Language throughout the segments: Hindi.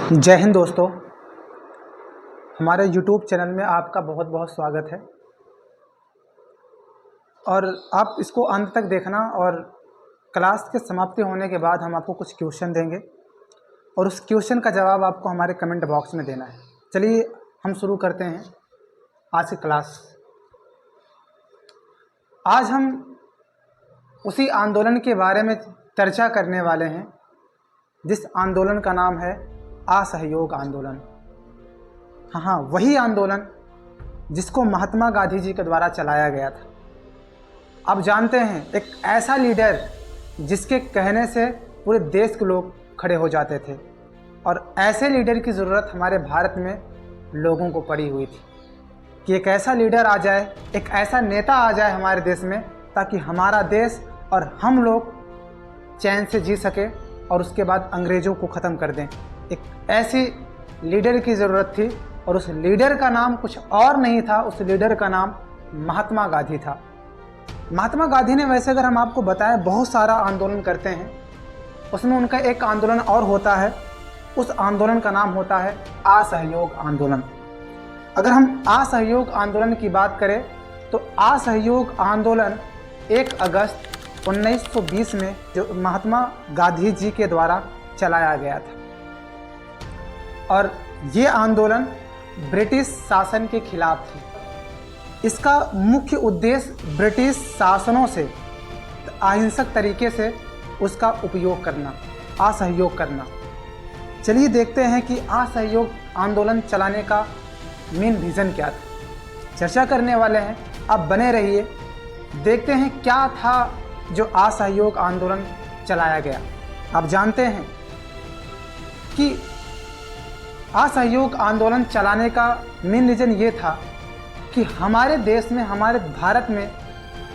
जय हिंद दोस्तों, हमारे YouTube चैनल में आपका बहुत बहुत स्वागत है। और आप इसको अंत तक देखना और क्लास के समाप्ति होने के बाद हम आपको कुछ क्वेश्चन देंगे और उस क्वेश्चन का जवाब आपको हमारे कमेंट बॉक्स में देना है। चलिए हम शुरू करते हैं आज की क्लास। आज हम उसी आंदोलन के बारे में चर्चा करने वाले हैं जिस आंदोलन का नाम है असहयोग आंदोलन। हाँ, वही आंदोलन जिसको महात्मा गांधी जी के द्वारा चलाया गया था। आप जानते हैं, एक ऐसा लीडर जिसके कहने से पूरे देश के लोग खड़े हो जाते थे और ऐसे लीडर की ज़रूरत हमारे भारत में लोगों को पड़ी हुई थी कि एक ऐसा लीडर आ जाए, एक ऐसा नेता आ जाए हमारे देश में, ताकि हमारा देश और हम लोग चैन से जी सके और उसके बाद अंग्रेज़ों को ख़त्म कर दें। एक ऐसी लीडर की ज़रूरत थी और उस लीडर का नाम कुछ और नहीं था, उस लीडर का नाम महात्मा गांधी था। महात्मा गांधी ने, वैसे अगर हम आपको बताएं, बहुत सारा आंदोलन करते हैं, उसमें उनका एक आंदोलन और होता है। उस आंदोलन का नाम होता है असहयोग आंदोलन। अगर हम असहयोग आंदोलन की बात करें तो असहयोग आंदोलन 1 अगस्त 1920 में जो महात्मा गांधी जी के द्वारा चलाया गया था और ये आंदोलन ब्रिटिश शासन के खिलाफ थी। इसका मुख्य उद्देश्य ब्रिटिश शासनों से अहिंसक तरीके से उसका उपयोग करना, असहयोग करना। चलिए देखते हैं कि असहयोग आंदोलन चलाने का मेन रीज़न क्या था। चर्चा करने वाले हैं, आप बने रहिए। देखते हैं क्या था जो असहयोग आंदोलन चलाया गया। आप जानते हैं कि असहयोग आंदोलन चलाने का मेन रीज़न ये था कि हमारे देश में, हमारे भारत में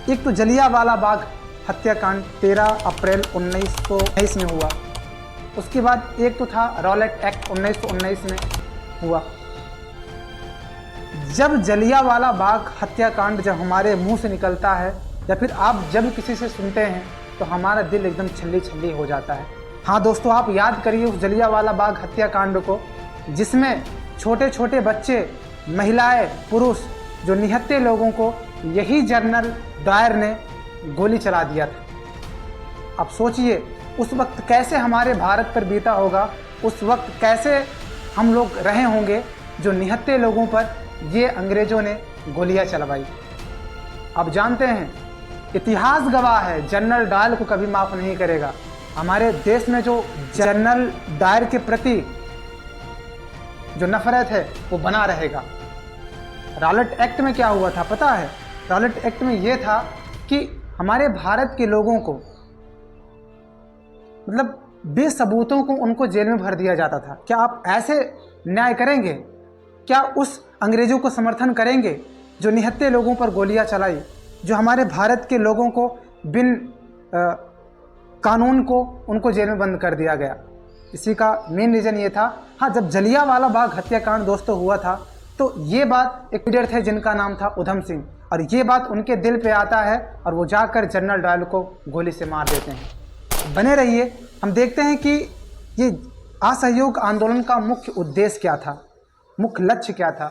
एक तो जलियांवाला बाग हत्याकांड 13 अप्रैल 1919 में हुआ। उसके बाद एक तो था रॉलेट एक्ट 1919 में हुआ। जब जलियांवाला बाग हत्याकांड जब हमारे मुंह से निकलता है या फिर आप जब किसी से सुनते हैं तो हमारा दिल एकदम छल्ली छल्ली हो जाता है। हाँ दोस्तों, आप याद करिए उस जलियांवाला बाग हत्याकांड को, जिसमें छोटे छोटे बच्चे, महिलाएं, पुरुष, जो निहत्थे लोगों को यही जनरल डायर ने गोली चला दिया था। आप सोचिए उस वक्त कैसे हमारे भारत पर बीता होगा, उस वक्त कैसे हम लोग रहे होंगे जो निहत्थे लोगों पर ये अंग्रेज़ों ने गोलियां चलवाई। आप जानते हैं, इतिहास गवाह है, जनरल डायर को कभी माफ़ नहीं करेगा। हमारे देश में जो जनरल डायर के प्रति जो नफरत है वो बना रहेगा। रॉलेट एक्ट में क्या हुआ था पता है? रॉलेट एक्ट में ये था कि हमारे भारत के लोगों को, मतलब बेसबूतों को, उनको जेल में भर दिया जाता था। क्या आप ऐसे न्याय करेंगे? क्या उस अंग्रेज़ों को समर्थन करेंगे जो निहत्थे लोगों पर गोलियां चलाई, जो हमारे भारत के लोगों को बिन कानून को उनको जेल में बंद कर दिया गया? इसी का मेन रीज़न ये था। हाँ, जब जलियांवाला बाग हत्याकांड दोस्तों हुआ था तो ये बात, एक लीडर थे जिनका नाम था उधम सिंह, और ये बात उनके दिल पे आता है और वो जाकर जनरल डायर को गोली से मार देते हैं। बने रहिए, हम देखते हैं कि ये असहयोग आंदोलन का मुख्य उद्देश्य क्या था, मुख्य लक्ष्य क्या था।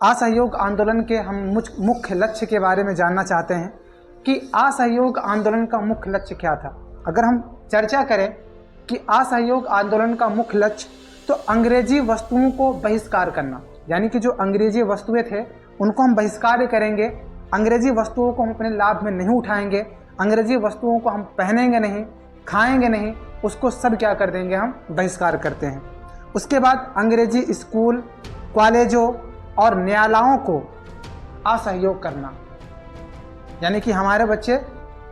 असहयोग आंदोलन के हम मुख्य लक्ष्य के बारे में जानना चाहते हैं कि असहयोग आंदोलन का मुख्य लक्ष्य क्या था। अगर हम चर्चा करें कि असहयोग आंदोलन का मुख्य लक्ष्य तो अंग्रेजी वस्तुओं को बहिष्कार करना, यानी कि जो अंग्रेजी वस्तुएं थे उनको हम बहिष्कार करेंगे। अंग्रेजी वस्तुओं को हम अपने लाभ में नहीं उठाएंगे, अंग्रेजी वस्तुओं को हम पहनेंगे नहीं, खाएंगे नहीं, उसको सब क्या कर देंगे, हम बहिष्कार करते हैं। उसके बाद अंग्रेजी स्कूल, कॉलेजों और न्यायालयों को असहयोग करना, यानी कि हमारे बच्चे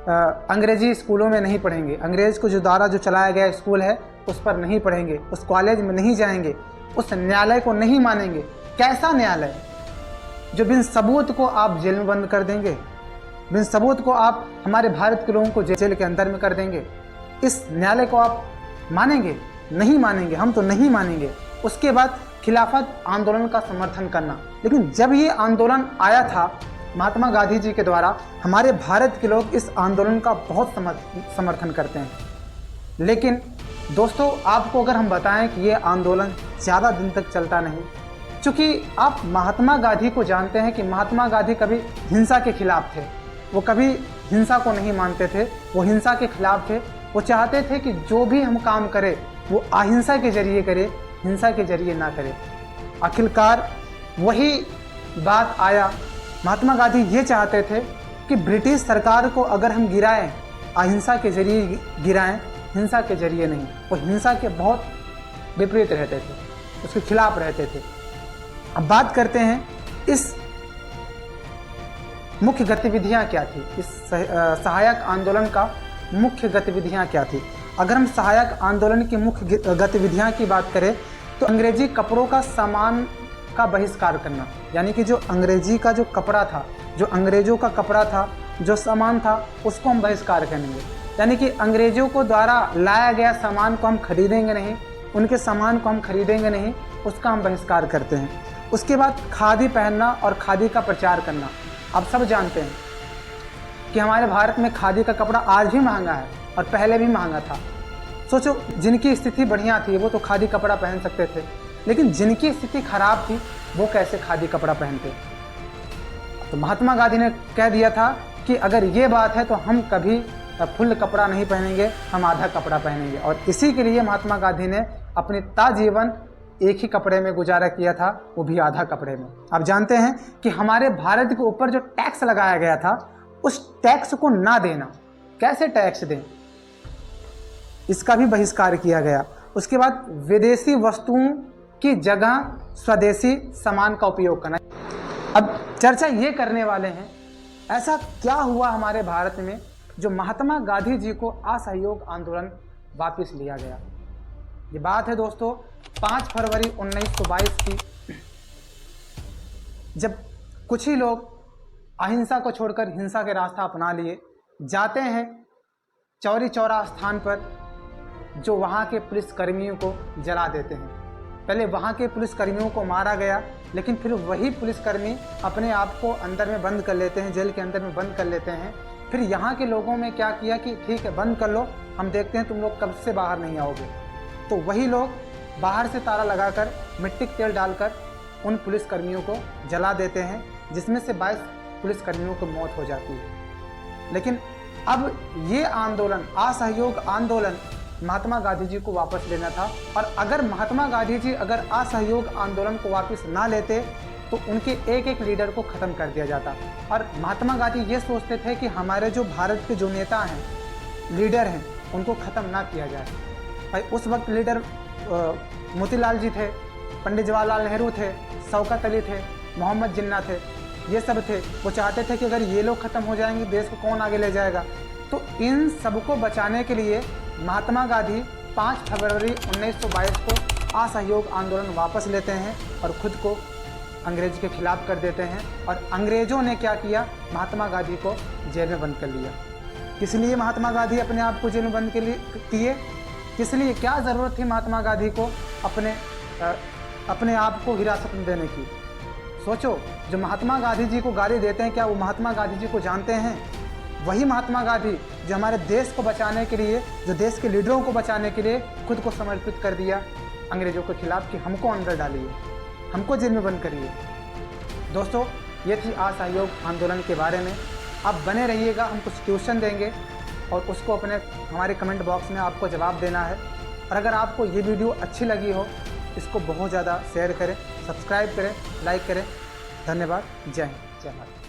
अंग्रेजी स्कूलों में नहीं पढ़ेंगे, अंग्रेज़ को जो द्वारा जो चलाया गया स्कूल है उस पर नहीं पढ़ेंगे, उस कॉलेज में नहीं जाएंगे, उस न्यायालय को नहीं मानेंगे। कैसा न्यायालय? जो बिन सबूत को आप जेल में बंद कर देंगे, बिन सबूत को आप हमारे भारत के लोगों को जेल के अंदर में कर देंगे। इस न्यायालय को आप मानेंगे? नहीं मानेंगे, हम तो नहीं मानेंगे। उसके बाद खिलाफत आंदोलन का समर्थन करना। लेकिन जब ये आंदोलन आया था महात्मा गांधी जी के द्वारा, हमारे भारत के लोग इस आंदोलन का बहुत समर्थन करते हैं। लेकिन दोस्तों, आपको अगर हम बताएं कि ये आंदोलन ज़्यादा दिन तक चलता नहीं, क्योंकि आप महात्मा गांधी को जानते हैं कि महात्मा गांधी कभी हिंसा के खिलाफ थे। वो कभी हिंसा को नहीं मानते थे, वो हिंसा के खिलाफ थे। वो चाहते थे कि जो भी हम काम करें वो अहिंसा के जरिए करें, हिंसा के जरिए ना करें। आखिरकार वही बात आया। महात्मा गांधी ये चाहते थे कि ब्रिटिश सरकार को अगर हम गिराएं, अहिंसा के जरिए गिराएं, हिंसा के जरिए नहीं। वो हिंसा के बहुत विपरीत रहते थे, उसके खिलाफ रहते थे। अब बात करते हैं इस मुख्य गतिविधियां क्या थी, इस सहायक आंदोलन का मुख्य गतिविधियां क्या थी। अगर हम सहायक आंदोलन की मुख्य गतिविधियां की बात करें तो अंग्रेजी कपड़ों का सामान का बहिष्कार करना, यानी कि जो अंग्रेजी का जो कपड़ा था, जो अंग्रेजों का कपड़ा था, जो सामान था, उसको हम बहिष्कार करेंगे। यानी कि अंग्रेजों को द्वारा लाया गया सामान को हम खरीदेंगे नहीं, उनके सामान को हम खरीदेंगे नहीं, उसका हम बहिष्कार करते हैं। उसके बाद खादी पहनना और खादी का प्रचार करना। आप सब जानते हैं कि हमारे भारत में खादी का कपड़ा आज भी महंगा है और पहले भी महंगा था। सोचो, जिनकी स्थिति बढ़िया थी वो तो खादी कपड़ा पहन सकते थे, लेकिन जिनकी स्थिति खराब थी वो कैसे खादी कपड़ा पहनते। तो महात्मा गांधी ने कह दिया था कि अगर ये बात है तो हम कभी फुल कपड़ा नहीं पहनेंगे, हम आधा कपड़ा पहनेंगे। और इसी के लिए महात्मा गांधी ने अपनी ताजीवन एक ही कपड़े में गुजारा किया था, वो भी आधा कपड़े में। आप जानते हैं कि हमारे भारत के ऊपर जो टैक्स लगाया गया था, उस टैक्स को ना देना, कैसे टैक्स दें, इसका भी बहिष्कार किया गया। उसके बाद विदेशी वस्तुओं की जगह स्वदेशी सामान का उपयोग करना। अब चर्चा ये करने वाले हैं, ऐसा क्या हुआ हमारे भारत में जो महात्मा गांधी जी को असहयोग आंदोलन वापस लिया गया। ये बात है दोस्तों 5 फरवरी 1922 की, जब कुछ ही लोग अहिंसा को छोड़कर हिंसा के रास्ता अपना लिए, जाते हैं चौरी चौरा स्थान पर, जो वहाँ के पुलिसकर्मियों को जला देते हैं। पहले वहाँ के पुलिसकर्मियों को मारा गया, लेकिन फिर वही पुलिसकर्मी अपने आप को अंदर में बंद कर लेते हैं, जेल के अंदर में बंद कर लेते हैं। फिर यहाँ के लोगों में क्या किया कि ठीक है, बंद कर लो, हम देखते हैं तुम लोग कब से बाहर नहीं आओगे। तो वही लोग बाहर से ताला लगाकर मिट्टी का तेल डालकर उन पुलिसकर्मियों को जला देते हैं, जिसमें से 22 पुलिसकर्मियों की मौत हो जाती है। लेकिन अब ये आंदोलन, असहयोग आंदोलन, महात्मा गांधी जी को वापस लेना था। और अगर महात्मा गांधी जी अगर असहयोग आंदोलन को वापस ना लेते तो उनके एक एक लीडर को ख़त्म कर दिया जाता। और महात्मा गांधी ये सोचते थे कि हमारे जो भारत के जो नेता हैं, लीडर हैं, उनको ख़त्म ना किया जाए। भाई उस वक्त लीडर मोतीलाल जी थे, पंडित जवाहरलाल नेहरू थे, शौकत अली थे, मोहम्मद जिन्ना थे, ये सब थे। वो चाहते थे कि अगर ये लोग ख़त्म हो जाएंगे देश को कौन आगे ले जाएगा। तो इन सबको बचाने के लिए महात्मा गांधी 5 फरवरी 1922 को असहयोग आंदोलन वापस लेते हैं और खुद को अंग्रेज के खिलाफ कर देते हैं। और अंग्रेज़ों ने क्या किया, महात्मा गांधी को जेल में बंद कर लिया। किस लिए महात्मा गांधी अपने आप को जेल में बंद किए, किस लिए, क्या ज़रूरत थी महात्मा गांधी को अपने आप को हिरासत में देने की। सोचो, जो महात्मा गांधी जी को गाली देते हैं, क्या वो महात्मा गांधी जी को जानते हैं? वही महात्मा गांधी जो हमारे देश को बचाने के लिए, जो देश के लीडरों को बचाने के लिए खुद को समर्पित कर दिया अंग्रेज़ों के खिलाफ कि हमको अंदर डालिए, हमको जेल में बंद करिए। दोस्तों, ये थी असहयोग आंदोलन के बारे में। आप बने रहिएगा, हम कुछ ट्यूशन देंगे और उसको हमारे कमेंट बॉक्स में आपको जवाब देना है। और अगर आपको ये वीडियो अच्छी लगी हो, इसको बहुत ज़्यादा शेयर करें, सब्सक्राइब करें, लाइक करें। धन्यवाद। जय हिंद, जय भारत।